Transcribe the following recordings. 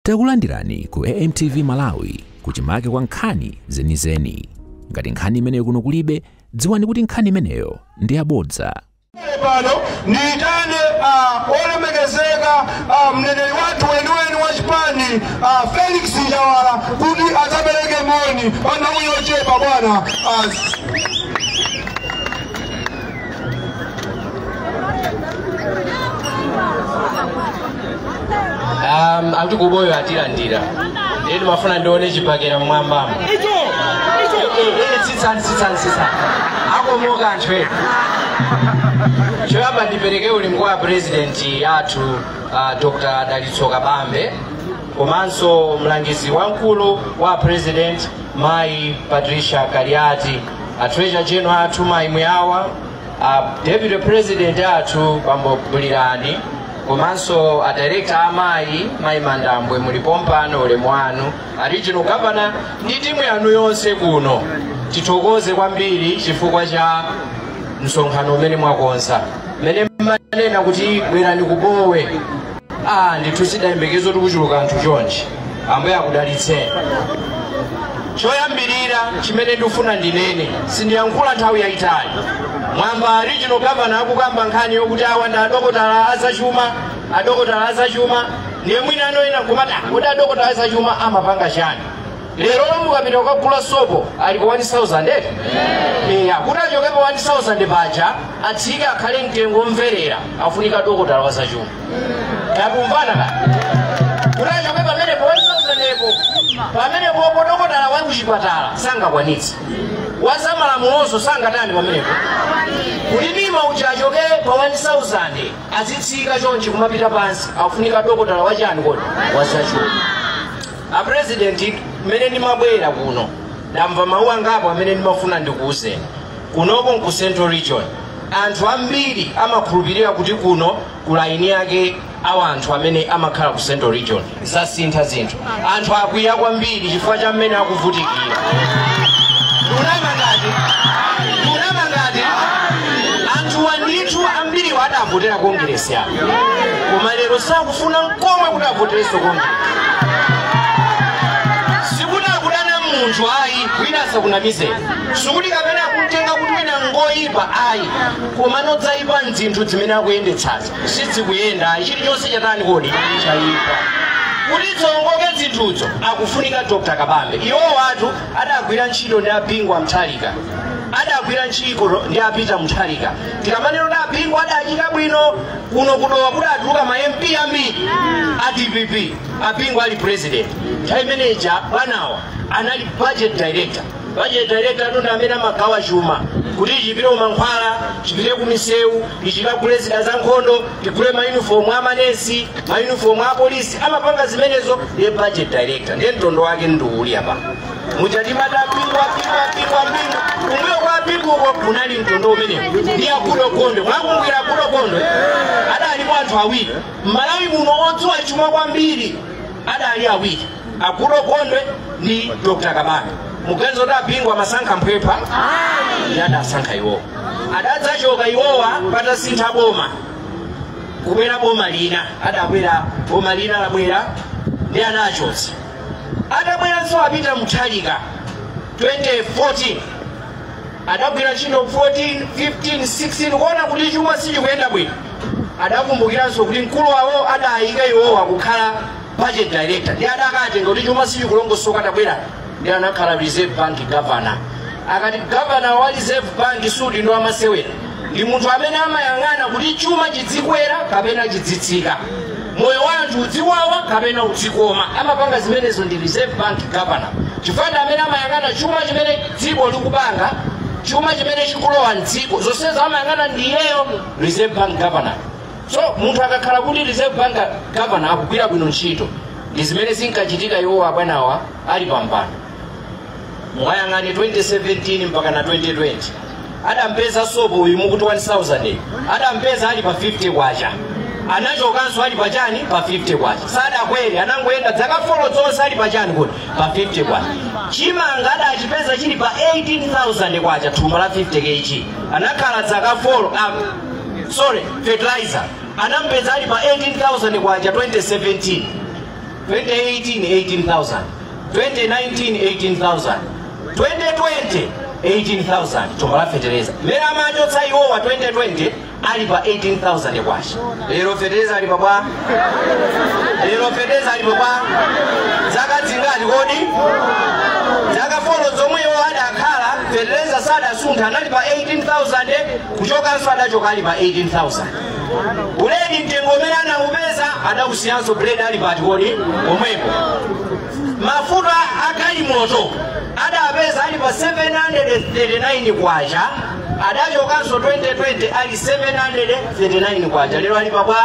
Takulandirani ku AMTV Malawi kuchimake kwa nkhani zenizeni. Ngati nkhani imeneyo kuno kulibe, dziwani kuti nkhani imeneyo ndi yabodza. Pano nditane olemekezeka mneneri wathu weniweni wa Chipani Felix Njawala kuti azapereke moni pana uyochepa bwana. Antikuboyo atilandira. Ndi mafuna ndione chipakera mwambamo. Sitsani. Ako moka ntwe. Choyamba ndipereke ulimbo wa president yathu Dr. Dalitso Kabambe, komanso mlangizi wankulu wa president Mai Patricia Kariati, treasurer general athu Mai Mwawa, deputy president athu Bambo Bulirani, komanso director Mai Mandambwe mulipo mpano ulemwanu, regional governor ndi timu yanu yonse kuno. Titokoze kwambiri chifukwa cha msonkhano umene mwakonza. Mene manena kuti bwerani kubowe. Ndithu yembekezo tikuchuluka anthu chonchi. Ambuye akudalitseni. Choyambirira chimene ndifuna ndinene, sindiyankhula nthawi yayitali. Mwamba regional governor akukamba nkhani yokuti awa ndi adokotala azachuma, ndiye mwina anoyena kumati kuti adokotala azachuma amapanga chani. Lero mukapita kukagula sopo ali ku 1000 kuti achoke pa 1000 paja atsike akhale mtengo mverera afunika dokotala wazachuma. Takumvana ka kuti achoke pamene pa 1000 epo pamene popo dokotala wa kuchipatala sangakwanitse, wazamalamuloso sangatani pamenepo kulidima uchi achoke pa 1000 azitsika chonchi kumapita pansi afunika dokotala wachani kodi wazachuma. A president mene ndimabwera kuno ndamva mawu angapo amene ndimafuna ndikuwuzeni. Kunoko ku Central Region anthu ambiri amakhulupirira kuti kuno kulaini yake awa anthu amene amakhala ku Central Region zasintha zinthu. Anthu akwiya kwambiri chifukwa cha mmene akuvutikira. Unamangati anthu wandithu ambiri adavotera kongresi yako, koma lero sakufuna komwe kuti avotereso kongresi. Munthu ayi winasa kunamizeni sukuti kapena kutenga kuti wina ngoyipa ayi, koma nodzaipa nzinthu zimene akuyendetsazi sizikuyenda chilichonse chatani kodi chayipa. Kuti tsongoke zinthuzo akufunika Dr. Kabambe. Iwo watu adagwira ntchito ndi apingwa Mthalika, adagwira ntchito ndi apita Mthalika. Tikamaneno ndi apingwa adachita bwino kuno kudowa kuti atuluka ma MP ambiri a DPP, apingwa ali president. Nthawi imeneja bwanawa anali budget director ndo amene amagawa chuma kuti chipite Mankhwala, chipite kumisewu, ichikagule zida za nkhondo, tigule ma uniform a manesi, ma uniform a polisi, amapanga zimenezo ndiye budget director. Ndiye mtondo wake ndiuli apa muchatimata pingwa kumbuyo kwa pingwa kunali mtondo umenewo ndi Akudo Kondo. Mwakumbukira Akudo Kondo adalipo anthu awiri Malawi muno odziwa chuma kwambiri, adali awiri, Akudo Kondo ndi Dr. Kabambe. Mugenzo da pingwa masankha mphepa yada asankha iwo adadzachoka iwowa patasintha boma kubwera boma lina, adabwera boma lina labwera ndi anachotsa. Adabweranso apita Mthalika 2014 adagwira ntchito 14, 15, 16 kuona kuti chuma sichikuyenda bwino. Adakumbukiranso kuti mkulu wawo adayika iwowa kukhala budget director, ndi adakatenga kuti chuma sichikulongosoka adabwera ndi anakhala Reserve Bank governor. Akati governor wa Reserve Bank sudi ndo amasewera, ndi munthu amene amayang'ana kuti chuma chidzikwera kapena chidzitsika, moyo wa anthu udziwawa kapena udzikoma. Amapanga zimenezo ndi Reserve Bank governor, chifukwa amene amayang'ana chuma chimene dziko likupanga, chuma chimene chikulowa mdziko, zonsezo amayang'ana ndi iyeyo Reserve Bank governor. So munthu akakhala kuti Reserve Bank governor akugwira bwino ntchito, ndi zimene zinkachitika iwo abwanawa ali pampano. Mwayang'ani 2017 mpaka na 2020 adampeza sopo uyu mukuti 1000 adampeza ali pa 50 kwacha, anachokanso ali pachani pa 50 kwacha. Sadakwere anangoyenda dzaka 4 zonse ali pachani kuti pa 50 kwacha. Chimanga adachipeza chili pa 18000 kwacha, thumba la 50 kg. Anakhala dzaka 4 fertilizer anampeza ali pa 18000 kwacha 2017. 2018 18,000, 2019 18,000, 2020 18,000 tombala fetereza. Mera majo tsai wa 2020 alipa 18,000 kwashi. Lero fetereza alipa kwa? Lero fetereza alipa kwa? Zaka zingati kodi? Zaka follow zomwe wada akhala fetereza sada sunta analipa 18,000 kuchoka sada choka alipa 18,000. Uledi mtengomera na ubeza adakusiyanso blade alipa kodi omwepo. Mafuta akali moto ada abeza alipa 739 kwacha adajo kanso 2020 ali 739 kwacha lero alipa kwa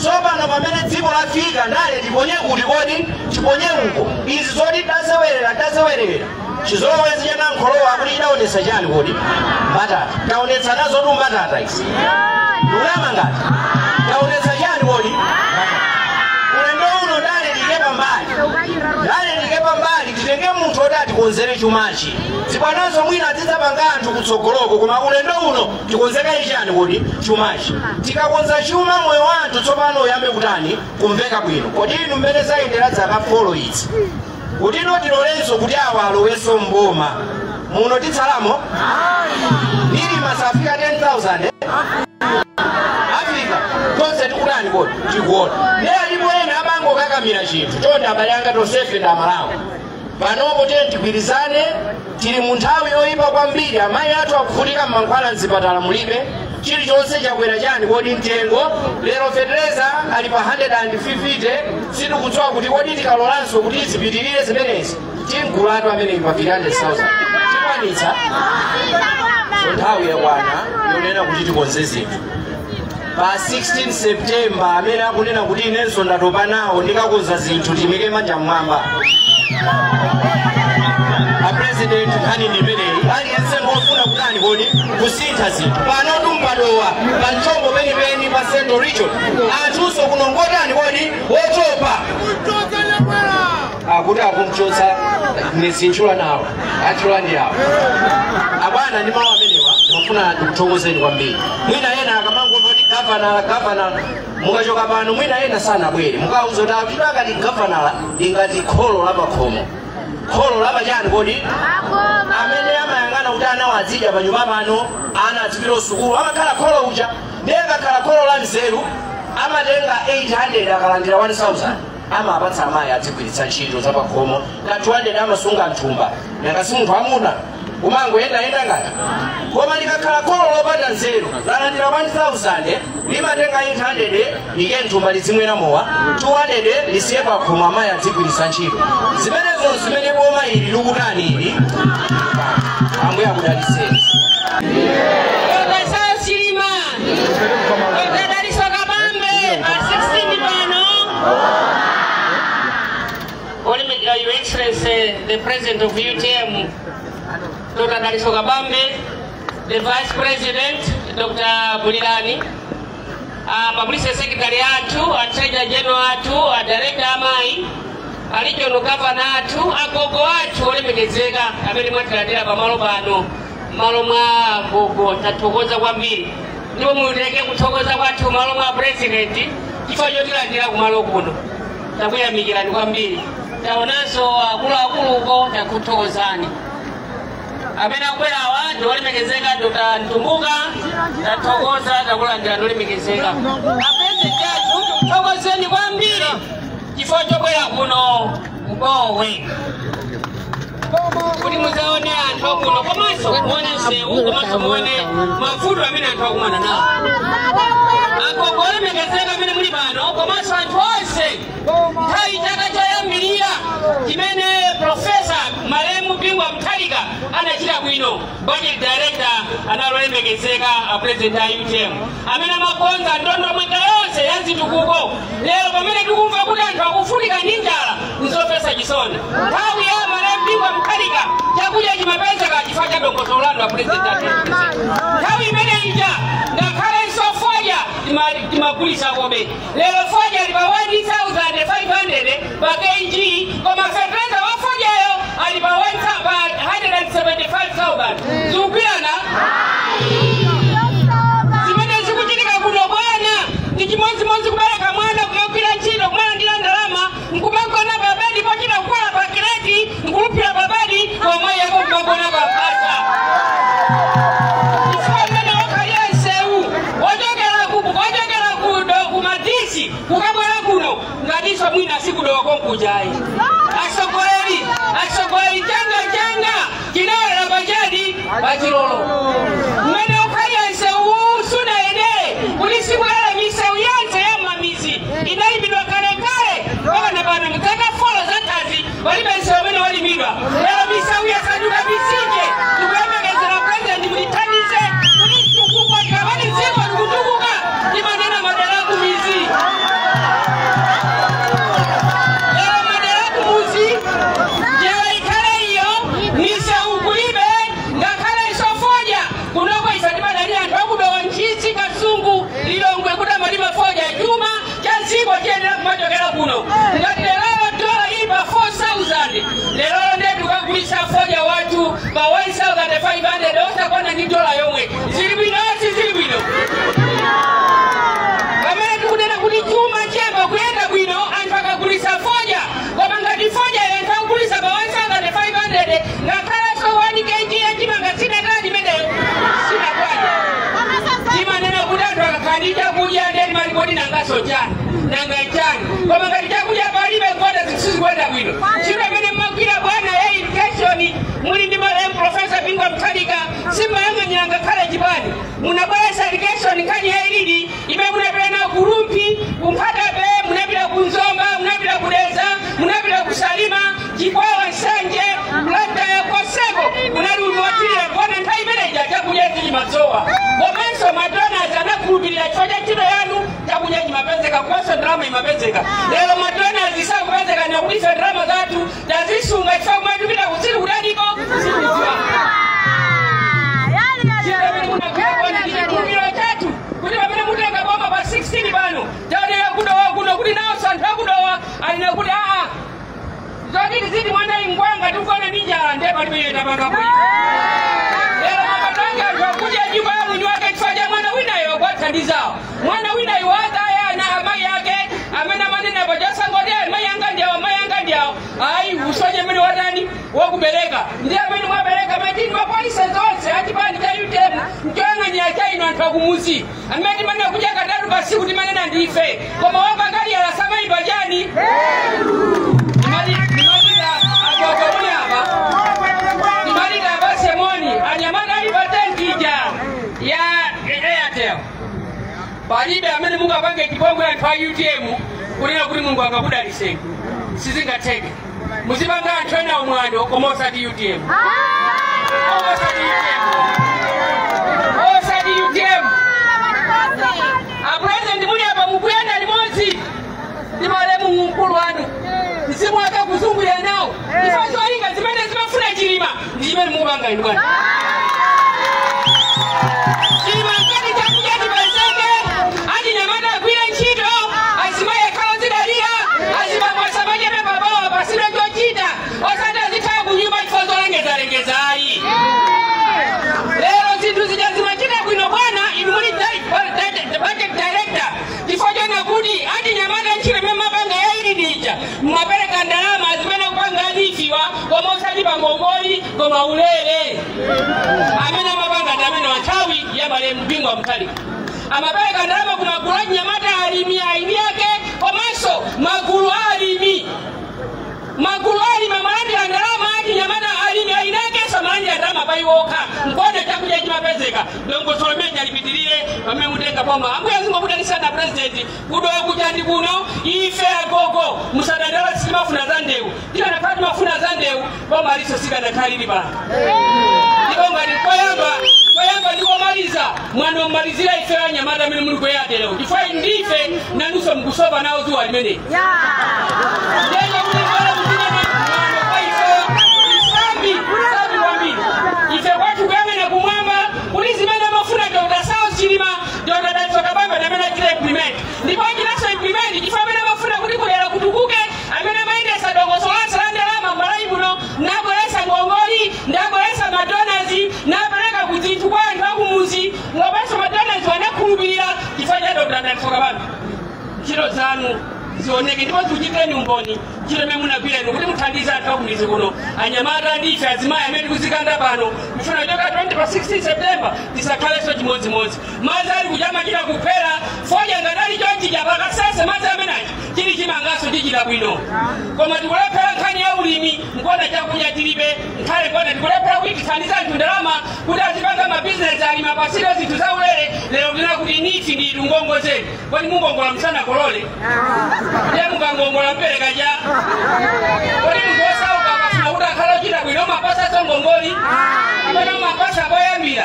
soba no pamene dziko lafika ndale tiponye kuti kodi tiponye uko izi zoti tasewerera chizolowezi cha nankholowa kuti chidaonesa chani kodi mbatata taonetsa nazo tu mbatata izi ulama ngati taonetsa chani kodi ulendo uno ndale ndikepa mbali titenge munthu odati konzere chumachi zibwanazo mwina adzapanga anthu kutsogoloko koma ulendo uno tikonzeka ichani kodi chumachi tikakonza chuma moyo wanthu tsopano uyambe kutani kumveka bwino kodi inu mmene zayendera dzaka folo idzi kuti ino tilolenso kuti awa aloweso mboma muno titsalamo ili masafika 10,000 Afrika konse tikutani kodi tikuona lero alipo ena abango kakamira chinthu chonde abale anga tosefe nda Malawi panopo tigwirizane tili mu nthawi yoyipa kwambiri amayi athu akuvutika mmankhwala mzipatala mulibe chilichonse chakwera chani kodi mtengo lero fetereza ali pa 150 sitikudziwa kuti kodi tikalolanso kuti zipitirire zimenezi tingulatu amene pa 300,000 tikwanitsa nthawi yakwana yonena kuti tikonze zinthu pa 16 September amene akunena kuti inenso ndatopa nawo ndikakonza zinthu timike manja mmwamba a president hani nimeneyi aliyense ngofuna kutani kodi kusintha zinthu pano tumpadowa pa mchombo penipeni pa Central Region anthuso kunongotani kodi wotopa akuti akumchotsa nesinchula nawo achula ndi awo abwana ndi mawu amenewa ndimafuna ndikuthokozeni kwambiri mwina yena akamangomva kuti gavana mukachoka pano mwina yena sanabwere mukauza kuti akuti akati gavanala ingati kholo lapakhomo kholo lapachani kodi amene amayang'ana kuti ana wadzidya panyumba pano ana adzipita sukulu amakhala kholo uja ndiye akakhala kholo la nzeru amatenga 800 akalandira 1,000 amapatsa amayi adzigwiritsa ntchito zapakhomo ka 200 amasunga mthumba nangasi munthu amuna umangoyendayenda ngati koma likakhala kholo lopanda nzeru lalandira 1,000 limatenga 800 ike mthumba lizimwera mowa 200 lisiye pakhomo amayi adzigwiritsa ntchito zimenezo zimene boma ili likutani ili ambuye akudaliseni Your Excellency, the President of UTM, Dr. Daliso Kabambe, the Vice President, Dr. Bulilani, Public Secretary atu, Treasurer General atu, Director Amai, Regional Governor atu, Agogo atu, Olemegezeka, amene mwatilandira pamalo pano, malo mwa gogo tatokoza kwambiri. Ndipo muleke kuthokoza kwathu malo mwa President, chifukwa chotilandira kumalo kuno. Takuyamikirani kwambiri. Taonanso akulu uko takuthokozani. Amene akwera awa Olemegezeka Dr. Ntumbuka tathokoza takulandira Olemegezeka. Apende athu tuthokozeni kwambiri chifukwa chokwera kuno Mbowe. Kuti muzaone anthu kuno komanso muone nsewu komanso muone mafuta amene anthu akumana nawo. Agogo Olemegezeka amene muli pano komanso anthu onse nthawi chaka choyambirira chimene Profesa Malemu Bingwa Mtalika anachita bwino Budget Director anali Olemegezeka President a UTM amene amakonza ndondomeko yonse ya zitukuko. Lero pamene tikumva kuti anthu akufunika ndi njala nzopesa chisoni. Nthawi ya Malemu Bingwa Mtalika chakudya chimapezeka chifukwa cha dongoso lanu a President a nthawi imene ija ngakhalenso foja timagulisa kobe. Lero foja lipa 1,500 pa kg koma fetreza wa fojayo alipa 175,000. Zikugwirana? Zimene zikuchitika kuno bwana ndi chimodzimodzi kubereka mwana agiswa mwina siku do konkujai asogweli janga kinara la bajadi bajirolo mene ukaya suna ene polisi wala misa uyanze ya mamizi inaibidwa kare bana mtaka fola za kazi wali bense wamene wali midwa ya misa uyasajuka bisije tukwemegeza na president mlitanize polisi tukukwa kabali zima kutukuka imanena madaraku mizi ya madaraku muzi ya ikale iyo misa ukuibe ngakale isofoja kunoko isadima dali antokudo wanchizi kasungu lilongwe kuta malima foja juma jansibo tiendela kumajokela kuno ngati lelo dola iba 4,000 lelo ndetu kakulisa foja watu ba 1,500 osa kwa ni dola yomwe zilibino kamene tukudena kuti chuma chemba kuyenda bwino antaka kulisa foja kwa mangati foja yenta kulisa ba 1,500 ngakhala so 1 kg ya chima ngasina tadi medeyo sina kwaja chima nena kudatu akakandija kuja ndeni malipoti nangaso chani nangaichani kwa mangati chakuja balibe kwenda zikusuzi kwenda bwino chima mene mwakila bwana ya education muli ndi marehemu Professor Bingwa Mtalika simba yanga nyanga kale jibani munabwesa education kani ya ilidi ime munabila kurumpi kumpata be munabila kunzomba munabila kudeza munabila kusalima jikwawa nsanje mlanta ya kwa sego munari unuwatili ya kwana ntai meneja chakujezi mazoa gomenso madona zana kurubila choja chino yanu chakujezi mapenzeka kwaso drama imapenzeka lelo madona zisa kupenzeka na kulisa drama zatu tazisunga chifaa kumatu bila kusiri kudadiko kuti pamene mutenga bomba pa 16 pano taonera kudowa kuti nawo santhu akudowa alina kuti zoditi ziti mwana ingwanga tikukona ninjala nde palipeyeta pangapoyi lero mamatanga anthu akuti ajimba ya mwini wake chifukwa cha mwana winayo kwathandizawo mwana winayo wadaya na amayi ake amene amanena pachasangote amayi anga ndiyawo ayi usoje mmene watani wakubereka ndi amene mwabereka matini mapolisi zonse achipani cha UTM mchoyang'anira chaino anthu akumuzi amene timane kuja katatu pasiku timanena ndife koma wapangali alasamayi pachani nimalita abasemoni anyamata ali patentija ya Airtel palibe amene mungapange chipongwe anthu a UTM kunena kuti Mulungu angakudaliseni sizingateke muzipanga anthu ena omwando koma osati UTM osati UTM apresident muli apa mukuyenda limodzi ndi malemu mkulu wanu msimu wake kuzungulia nao ifanzo inga zimene zimafuna chilima ndi chimene mupanga inu bwana chilima nkati chakuja chipezeke ati nyamata agwire ntchito azimaye khala zidalia azimamwasa macheme babawa pasino chochita osati azitaya kunyumba chifanzo lengeza ayi lero zinthu zija zimachita bwino bwana inu muli budget director chifanzo nakuti ati nyamata ntchito imene mapanga yailidija mwapereka ndalama zimene kupanga adifiwa koma osati pangongoli koma ulere amene amapanga ndi amene wanthawi ya malemu Bingwa Mtalika amapereka ndalama ku magulu a nyamata alimi aini yake komanso magulu alimi amalandira ndalama ati nyamata alimi aini yake samalandira ndalama payiwoka mkonde chakuja chimapezeka dongo Solomon alipitirire pamene mutenga pomba ambuya zingokudalisana president kudowa kuchandi kuno ife agogo musadandala sitimafuna za ndewu ndiyo napati mafuna za ndewu pomba alisosika na khalili bana ndibonga ni koyamba ndikomaliza mwano mmalizira ife ya nyamata amene muli kuyate leo chifukwa ndife nanuso mkusopa nawo zuwa limene ife kwatu kuyang'ana kumwamba kuli zimene amafuna Dr. South Chilima Dr. Daliso Kabamba na amene achita implement ndipo achinaso implement chifukwa amene amafuna kuti kulera kutukuke amene amayendesa dongosolansa la ndalama m'malawi muno nabweresa ngongoli ndabweresa madonazi napereka kuzinthu kwa anthu akumuzi ngopanso madonazi wanakhulupirira chifukwa cha Dr. Daliso Kabamba ntchito zanu zioneke ndipo ziuchiteni umboni ntchito imene munagwira inu kuti muthandize anthu akumizi kuno anyamata ndi ife azimayi amene tikuzikanda pano mfuna choka 20 pa 16 September tisakhaleso chimodzimodzi madzi ali kuchama chita kuphera foja ngadali chonchija pakasese madzi amenachi chili chimangaso ndi chira bwino koma tikulephera nkhani ya ulimi nkona chakunya tilibe nkhale kona tikulephera kuyitithandiza anthu ndalama kuti azipanga mabizinesi alima pasiro zinthu zaulere lero ndina kuti niti ndi tungongozeni kodi mungongola msana kolole ya mungangongola mpereka ja kodi munthu osauka akafuna kuti akhala ochita bwino mapasa songongoli kapena mapasa boyambira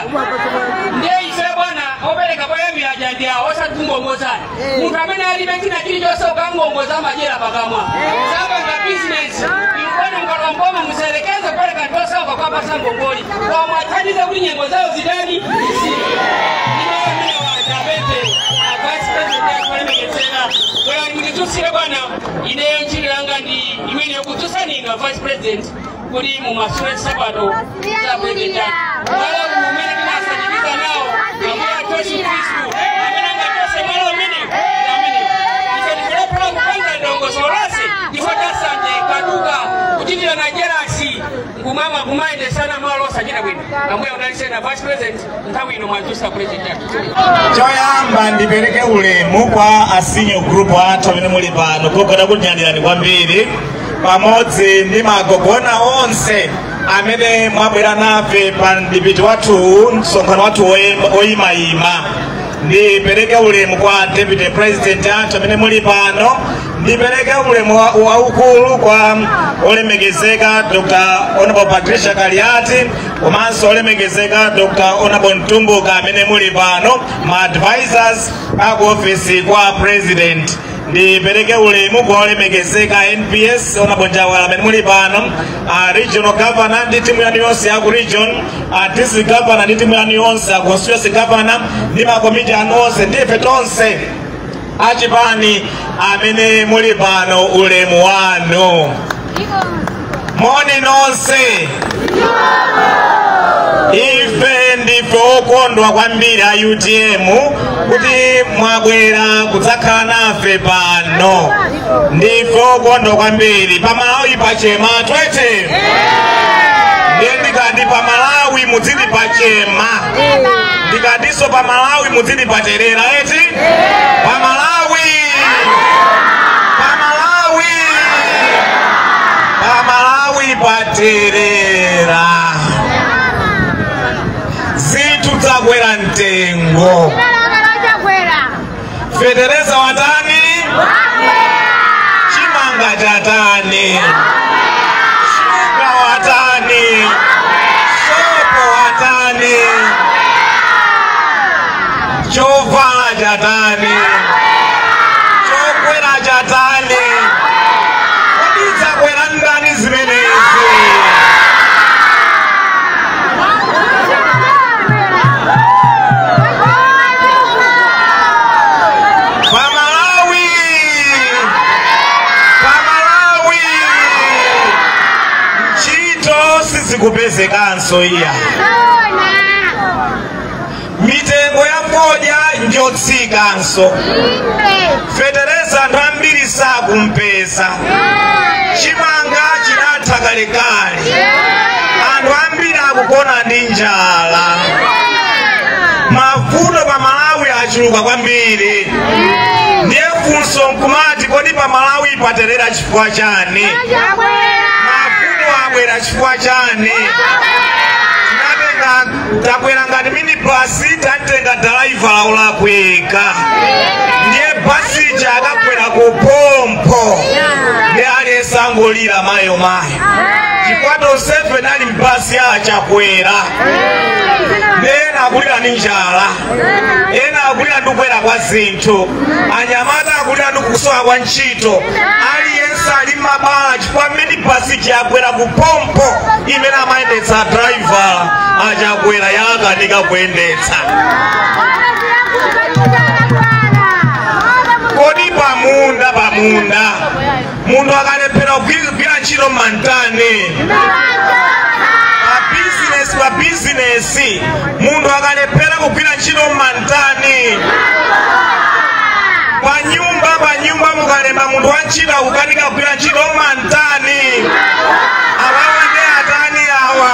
ndiye ife bwana opereka boyambira jandi awo osatungongozani munthu amene alibe china chilichonse ukangongoza majera pakamwa samba nga bizinesi ikona mkalamboma muselekeze kupereka anthu osauka kwa pasa ngongoli kwa mwathandize kuti nyengo zawo zidani Tusire bwana ineyo nchini yanga ndi imene yokutusanina Vice President kuli mu masure sabato za president wala umene tinasajiliza nao ambaye toshi Kristo amene ngatose mwala umene amene ife kupanga ndongo sorase ifata sanje kaduka kutitira na jerasi ngumama kumaende sana mwalo sajina bwino ambaye unalisena Vice President nthawi ino mwajusa president choyamba ndipereke ulemu kwa asinyo group athu amene muli pano kogona kunyandirani kwambiri pamodzi ndi magogona onse amene mwabwera nafe pa ndipiti wathu msonkhano wathu oyimayima. Ndipereke ulemu kwa Deputy President athu amene muli pano. Ndipereke ulemu waukulu kwa olemekezeka Dr. Honorable Patricia Kaliati komanso olemekezeka Dr. Honorable Ntumbuka amene muli pano ma advisors aku office kwa President. Ndipereke ulemu kwa olemekezeka NPS Honorable Njawala amene muli pano, regional governor ndi timu yanu yonse ya ku region, district governor ndi timu yanu yonse ya constituency governor ndi makomiti anu onse ndife tonse achipani amene muli pano ulemu wanu. Moni nonse. Ife ndife okondwa kwambiri a UTM kuti mwabwera kudzakhala nafe pano. Ndife okondwa kwambiri pamalawi pachema twete. Ndikati pamalawi mudzidi pachema. Ndikatiso pamalawi mudzidi paterera eti. Pamalawi. Pamalawi. Pamalawi paterera. Zitu zakwera ntengo. Federeza watani? Chimanga chatani? Shuga watani? Sopo watani? Chovala chatani? Chokwera chatani? Kodi zakwera ndani zimenezi? Kupeze kanso iya mitengo ya foja njotsika kanso Federeza ndambiri sakumpeza chimanga chinatha kalekale anthu ambiri akugona ndi njala mavuto pa Malawi achuluka kwambiri ndiye funso nkumati kodi pa Malawi paterera chifukwa chani wabwera chifukwa chani takwera ngati mini basi tatenga driver olakweka ndiye basi chakakwera kupompo ndi aliyesangolira mayo chikwato 7 ali mbasi achakwera ndena akulira ndi njala ena akulira ndikwera kwa zinthu anyamata akulira ndikusowa kwa ntchito aliyense ali mabala chifukwa mini basi chakwera kupompo imene amayendetsa driver achakwera yakanika kuyendetsa. Kodi pamunda munthu akalephera kugwira ntchito mantani pa business munthu akalephera kugwira ntchito mantani pa nyumba mukalemba munthu wa ntchito akukanika kugwira ntchito mantani awawa ndi atani awa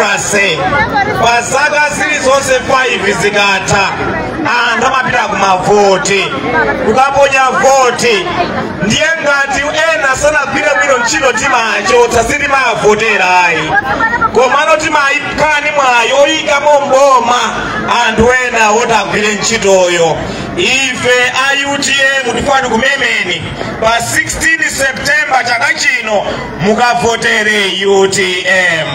democracy pasaka zilizonse 5 zikatha anthu amapita kumavoti kukaponya voti ndiye ngati ena sanagwire bwino ntchito timachotsa sitimavoterayi komano timayikani mwayi oyikamo mboma anthu ena otagwire ntchitoyo. Ife a UTM tifani kumemeni pa 16 September chaka chino mukavotere UTM.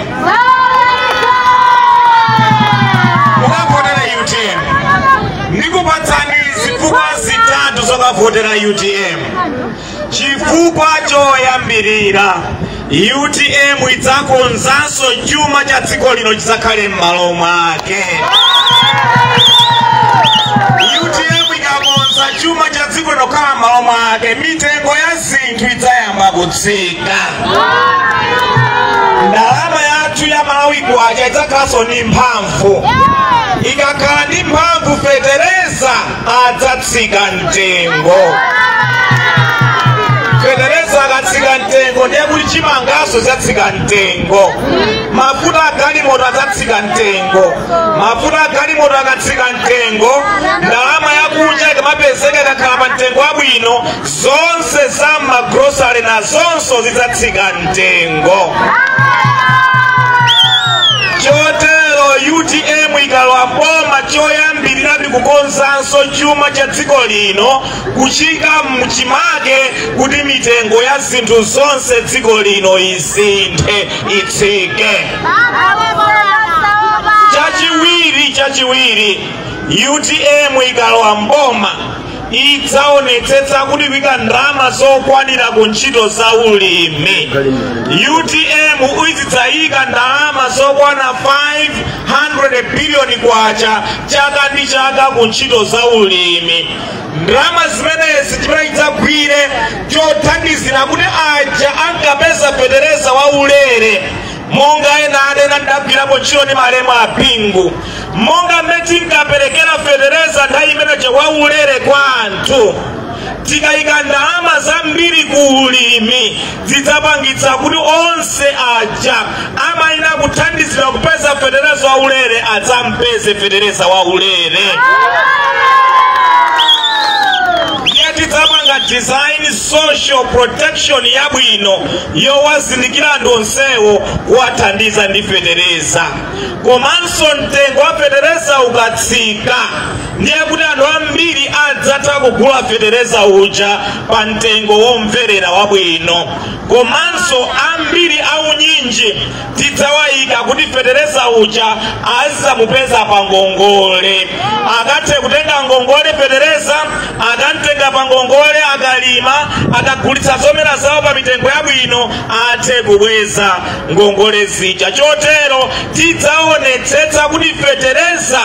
Mukavotere UTM. Ndikupatsani zifukwa zitatu zokavotera UTM. Chifukwa choyambirira UTM idzakonzanso chuma cha dziko lino chisakhale m'malo mwake. UTM ikakonza chuma cha dziko lino kukhala m'malo mwake mitengo ya zinthu idzayamba kutsika. Ndalama yathu ya Malawi kwacha idzakhalanso ndi mphamvu. Ikakhala ndi mphamvu fetereza adzatsika mtengo. Fetereza akatsika mtengo ndiye kuti chimangaso zatsika mtengo. Mafuta agalimoto adzatsika mtengo. Mafuta agalimoto akatsika mtengo, ndalama yakunja ikamapezeka ikakhala pa mtengo wabwino, zonse za magrosari nazonso zidzatsika mtengo. Chotero UTM ikalowa mboma choyambirira kukonzanso chuma cha dziko lino kuchika mchimake kuti mitengo ya zinthu zonse dziko lino isinthe itsike. Chachiwiri UTM ikalowa mboma idzaonetsetsa kuti kuika ndalama zokwanira ku ntchito za ulimi. UTM izidzayika ndalama zokwana 500 billion kwacha chaka ndi chaka ku ntchito za ulimi. Ndalama zimenezi chimene idzagwire chothandizira kuti aja ankapeza fetereza wa ulere monga ena adena ndagwirapo ntchito ndi malemu a Bingu. Monga mmene tinkaperekera fetereza nthawi imeneyo wa ulere kwa anthu, tikayika ndalama zambiri ku ulimi zidzapangitsa kuti onse aja amayina kuthandizira kupeza fetereza wa ulere adzampeze fetereza wa ulere. Tidzapanga design social protection yabwino yowazindikira anthu onsewo kuwathandiza ndi fetereza. Komanso mtengo wa fetereza ukatsika ndiye kuti anthu ambiri adzatha kugula fetereza uja pa mtengo womverera wabwino. Komanso ambiri aunyinji tidzawayika kuti fetereza uja azamupeza pa ngongole. Akathe kutenga ngongole fetereza, akantenga pa ngongole akalima, akagulitsa zomera zawo pa mitengo yabwino, athe kubweza ngongole zija. Chotero tidzaonetsetsa kuti fetereza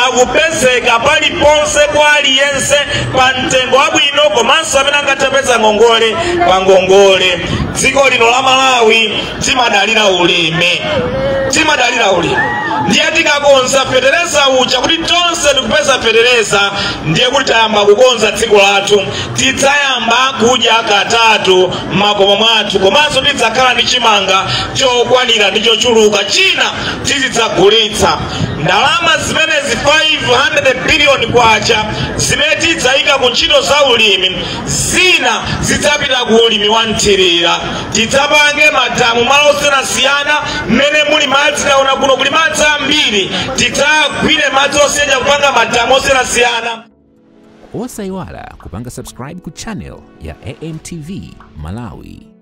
akupezeka paliponse kwa aliyense pa mtengo wabwino, komanso amene angatapeza ngongole pa ngongole. Dziko lino la Malawi timadalira ulimi. Ndiye tikakonza fetereza uja kuti tonse tikupeza fetereza, ndiye kuti tayamba kukonza dziko lathu. Tidzayamba kudya katatu makomo mwathu, komanso tidzakhala ndi chimanga chokwanira ndi chochuluka. China tizidzagulitsa ndalama zimenezi 500 billion kwacha zimene tidzayika ku ntchito za ulimi, zina zidzapita ku ulimi wa nthirira. Tidzapange madamu malo osiyanasiyana mmene muli madzi. Taona kuno kuli madzi ambiri, tidzagwire madzi osiyana kupanga madamu osiyanasiyana. Osayiwala kupanga subscribe ku channel ya AMTV Malawi.